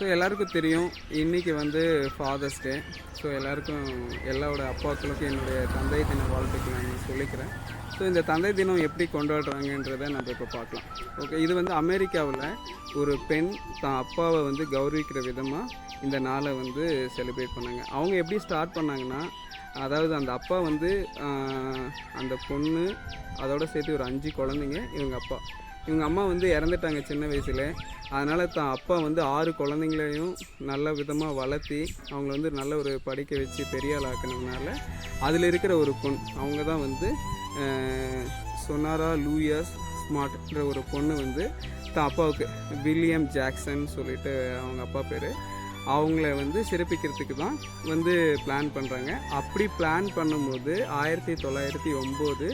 So எல்லாருக்கும் தெரியும் இன்றைக்கி வந்து ஃபாதர்ஸ் டே. ஸோ எல்லாருக்கும் எல்லாரோட அப்பாக்களுக்கும் என்னுடைய தந்தை தின வாழ்த்துக்கள் நான் சொல்லிக்கிறேன். ஸோ இந்த தந்தை தினம் எப்படி கொண்டாடுறாங்கன்றதை நம்ம இப்போ பார்க்கலாம். ஓகே, இது வந்து அமெரிக்காவில் ஒரு பெண் தான் அப்பாவை வந்து கௌரவிக்கிற விதமாக இந்த நாளை வந்து செலிப்ரேட் பண்ணாங்க. அவங்க எப்படி ஸ்டார்ட் பண்ணாங்கன்னா, அதாவது அந்த அப்பா வந்து அந்த பொண்ணு அதோட சேர்த்து ஒரு 5 குழந்தைங்க, இவங்க அம்மா வந்து இறந்துட்டாங்க சின்ன வயசில். அதனால் தான் அப்பா வந்து 6 குழந்தைங்களையும் நல்ல விதமாக வளர்த்தி அவங்கள வந்து நல்ல ஒரு படிக்க வச்சு பெரிய ஆள் ஆக்கினதுனால அதில் இருக்கிற ஒரு பொண்ணு அவங்க தான் வந்து சொனாரா லூயிஸ் ஸ்மார்ட்ன்ற ஒரு பொண்ணு வந்து தான் அப்பாவுக்கு வில்லியம் ஜாக்சன் சொல்லிட்டு அவங்க அப்பா பேர், அவங்கள வந்து சிறப்பிக்கிறதுக்கு தான் வந்து பிளான் பண்ணுறாங்க. அப்படி பிளான் பண்ணும்போது 1909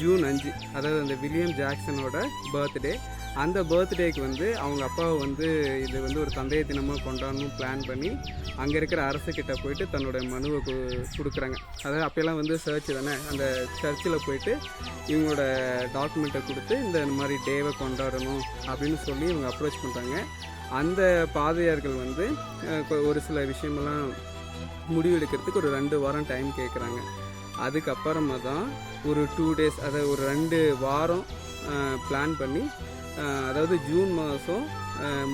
ஜூன் 5, அதாவது அந்த வில்லியம் ஜாக்சனோட பர்த்டே, அந்த பர்த்டேக்கு வந்து அவங்க அப்பாவை வந்து இது வந்து ஒரு தந்தைய தினமாக கொண்டாடணும் பிளான் பண்ணி அங்கே இருக்கிற அரசுக்கிட்ட போயிட்டு தன்னோட மனுவை கொடுக்குறாங்க. அதாவது அப்போல்லாம் வந்து சர்ச் தானே, அந்த சர்ச்சில் போயிட்டு இவங்களோட டாக்குமெண்ட்டை கொடுத்து இந்த மாதிரி டேவை கொண்டாடணும் அப்படின்னு சொல்லி இவங்க அப்ரோச் பண்ணுறாங்க. அந்த பாதிரியார்கள் வந்து ஒரு சில விஷயமெல்லாம் முடிவெடுக்கிறதுக்கு ஒரு 2 வாரம் டைம் கேட்குறாங்க. அதுக்கப்புறமா தான் ஒரு 2 days, அதாவது ஒரு 2 வாரம் பிளான் பண்ணி, அதாவது ஜூன் மாதம்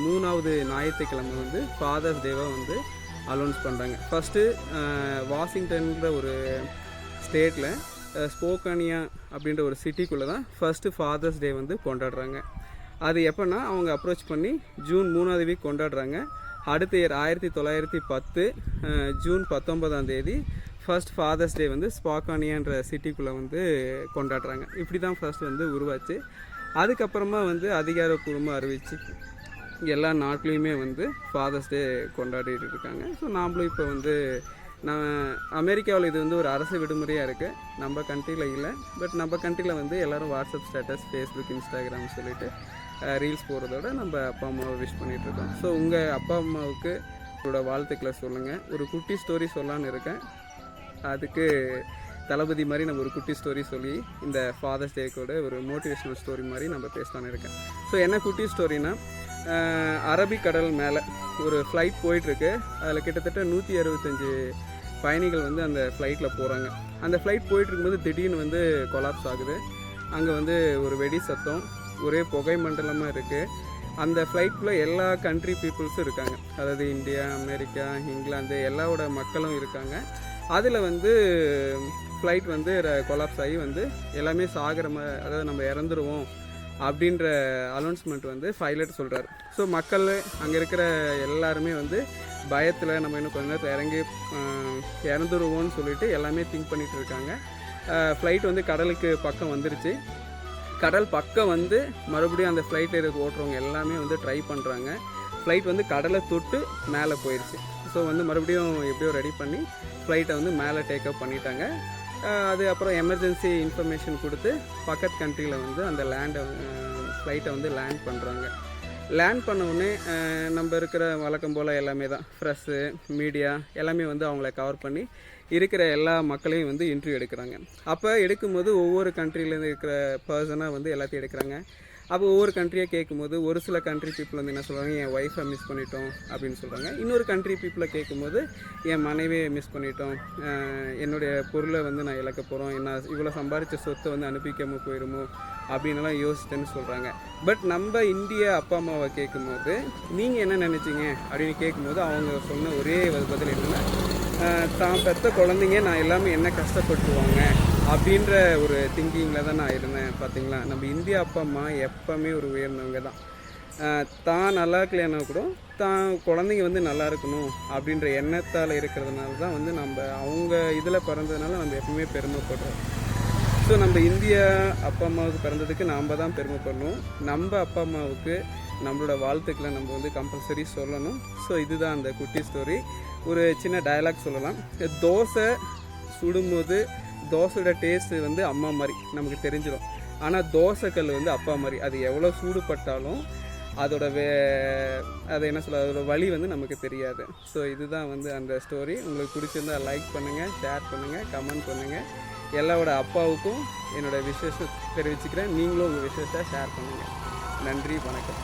3வது ஞாயிற்றுக்கிழமை வந்து ஃபாதர்ஸ் டேவாக வந்து அனௌன்ஸ் பண்ணுறாங்க. ஃபஸ்ட்டு வாஷிங்டன்ற ஒரு ஸ்டேட்டில் ஸ்போக்கானியா அப்படின்ற ஒரு சிட்டிக்குள்ளே தான் ஃபஸ்ட்டு ஃபாதர்ஸ் டே வந்து கொண்டாடுறாங்க. அது எப்போன்னா அவங்க அப்ரோச் பண்ணி ஜூன் 3வது வீக் கொண்டாடுறாங்க. அடுத்த இயர் 1910 ஜூன் 19 ஃபர்ஸ்ட் ஃபாதர்ஸ் டே வந்து ஸ்பாக்கானியான்ற சிட்டிக்குள்ளே வந்து கொண்டாடுறாங்க. இப்படி தான் ஃபர்ஸ்ட் வந்து உருவாச்சு. அதுக்கப்புறமா வந்து அதிகாரப்பூர்வமாக அறிவிச்சு எல்லா நாட்லேயுமே வந்து ஃபாதர்ஸ் டே கொண்டாடிட்டு இருக்காங்க. ஸோ நாமளும் இப்போ வந்து அமெரிக்காவில் இது வந்து ஒரு அரசு விடுமுறையாக இருக்குது, நம்ம கண்ட்ரியில் இல்லை. பட் நம்ம கண்ட்ரியில் வந்து எல்லோரும் வாட்ஸ்அப் ஸ்டேட்டஸ், ஃபேஸ்புக், இன்ஸ்டாகிராம் சொல்லிட்டு ரீல்ஸ் போகிறதோட நம்ம அப்பா அம்மாவை விஷ் பண்ணிகிட்ருக்கோம். ஸோ உங்கள் அப்பா அம்மாவுக்கு உங்களோட வாழ்த்துக்களை சொல்லுங்கள். ஒரு குட்டி ஸ்டோரி சொல்லலான்னு இருக்கேன். அதுக்கு தளபதி மாதிரி நம்ம ஒரு குட்டி ஸ்டோரி சொல்லி இந்த ஃபாதர்ஸ் டேக்கோட ஒரு மோட்டிவேஷ்னல் ஸ்டோரி மாதிரி நம்ம பேசலான்னு இருக்கேன். ஸோ என்ன குட்டி ஸ்டோரினா, அரபிக்கடல் மேலே ஒரு ஃப்ளைட் போயிட்டுருக்கு. அதில் கிட்டத்தட்ட 165 பயணிகள் வந்து அந்த ஃப்ளைட்டில் போகிறாங்க. அந்த ஃப்ளைட் போயிட்டுருக்கும்போது திடீர்னு வந்து கொலாப்ஸ் ஆகுது. அங்கே வந்து ஒரு வெடி சத்தம், ஒரே புகை மண்டலமாக இருக்குது. அந்த ஃப்ளைட்டில் எல்லா கண்ட்ரி பீப்புள்ஸும் இருக்காங்க, அதாவது இந்தியா, அமெரிக்கா, இங்கிலாந்து எல்லாரோட மக்களும் இருக்காங்க. அதில் வந்து ஃப்ளைட் வந்து கொலாப்ஸ் ஆகி வந்து எல்லாமே சாகிற மாதிரி, அதாவது நம்ம இறந்துருவோம் அப்படின்ற அனௌன்ஸ்மெண்ட் வந்து பைலட் சொல்கிறார். ஸோ மக்கள் அங்கே இருக்கிற எல்லாருமே வந்து பயத்தில் நம்ம இன்னும் கொஞ்ச நேரத்தில் இறங்கி இறந்துருவோம்னு சொல்லிட்டு எல்லாமே திங்க் பண்ணிகிட்டு இருக்காங்க. ஃப்ளைட் வந்து கடலுக்கு பக்கம் வந்துருச்சு. கடல் பக்கம் வந்து மறுபடியும் அந்த ஃப்ளைட்டில் ஓட்டுறவங்க எல்லாமே வந்து ட்ரை பண்ணுறாங்க. ஃப்ளைட் வந்து கடலை தொட்டு மேலே போயிடுச்சு. ஸோ வந்து மறுபடியும் எப்படியோ ரெடி பண்ணி ஃப்ளைட்டை வந்து மேலே டேக்அப் பண்ணிட்டாங்க. அது அப்புறம் எமர்ஜென்சி இன்ஃபர்மேஷன் கொடுத்து பக்கத்து கண்ட்ரியில் வந்து அந்த ஃப்ளைட்டை வந்து லேண்ட் பண்ணுறாங்க. லேண்ட் பண்ண உடனே நம்ம இருக்கிற வழக்கம் போல் எல்லாமே தான், ப்ரெஸ்ஸு, மீடியா எல்லாமே வந்து அவங்கள கவர் பண்ணி இருக்கிற எல்லா மக்களையும் வந்து இன்டர்வியூ எடுக்கிறாங்க. அப்போ எடுக்கும்போது ஒவ்வொரு கண்ட்ரிலேருந்து இருக்கிற பர்சனாக வந்து எல்லாத்தையும் எடுக்கிறாங்க. அப்போ ஒவ்வொரு கண்ட்ரியாக கேட்கும்போது ஒரு சில கண்ட்ரி பீப்புள் வந்து என்ன சொல்கிறாங்க, என் ஒய்ஃபை மிஸ் பண்ணிட்டோம் அப்படின்னு சொல்கிறாங்க. இன்னொரு கண்ட்ரி பீப்புளை கேட்கும்போது என் மனைவியை மிஸ் பண்ணிட்டோம், என்னுடைய பொருளை வந்து நான் இழக்க போகிறோம், என்ன இவ்வளோ சம்பாதிச்ச சொத்தை வந்து அனுப்பிக்காமல் போயிடுமோ அப்படின்லாம் யோசித்தேன்னு சொல்கிறாங்க. பட் நம்ம இந்திய அப்பா அம்மாவை கேட்கும்போது நீங்கள் என்ன நினச்சிங்க அப்படின்னு கேட்கும்போது அவங்க சொன்ன ஒரே பதில் என்னென்னா, தான் பெற்ற குழந்தைங்க நான் எல்லாமே என்ன கஷ்டப்பட்டுருவாங்க அப்படின்ற ஒரு திங்கிங்கில் தான் நான் இருந்தேன். பார்த்தீங்களா, நம்ம இந்திய அப்பா அம்மா எப்போவுமே ஒரு உயர்ந்தவங்க தான். தான் நல்லா இருக்கலைன்னா கூட தான் குழந்தைங்க வந்து நல்லா இருக்கணும் அப்படின்ற எண்ணத்தால் இருக்கிறதுனால தான் வந்து நம்ம அவங்க இதில் பிறந்ததுனால நம்ம எப்பவுமே பெருமைப்படுறோம். ஸோ நம்ம இந்திய அப்பா அம்மாவுக்கு பிறந்ததுக்கு நாம் தான் பெருமைப்படணும். நம்ம அப்பா அம்மாவுக்கு நம்மளோட வாழ்த்துக்களை நம்ம வந்து கம்பல்சரி சொல்லணும். ஸோ இதுதான் அந்த குட்டி ஸ்டோரி. ஒரு சின்ன டயலாக் சொல்லலாம். தோசை சுடும்போது தோசையோட டேஸ்ட்டு வந்து அம்மா மாதிரி நமக்கு தெரிஞ்சிடும். ஆனால் தோசைக்கல் வந்து அப்பா மாதிரி, அது எவ்வளோ சூடுபட்டாலும் அதோட அதை என்ன சொல்ல, அதோட வலி வந்து நமக்கு தெரியாது. ஸோ இதுதான் வந்து அந்த ஸ்டோரி. உங்களுக்கு பிடிச்சிருந்தால் லைக் பண்ணுங்கள், ஷேர் பண்ணுங்கள், கமெண்ட் பண்ணுங்கள். எல்லாரோட அப்பாவுக்கும் என்னோடய விஷயத்தை தெரிவிச்சுக்கிறேன். நீங்களும் உங்கள் விஷயத்தை ஷேர் பண்ணுங்கள். நன்றி, வணக்கம்.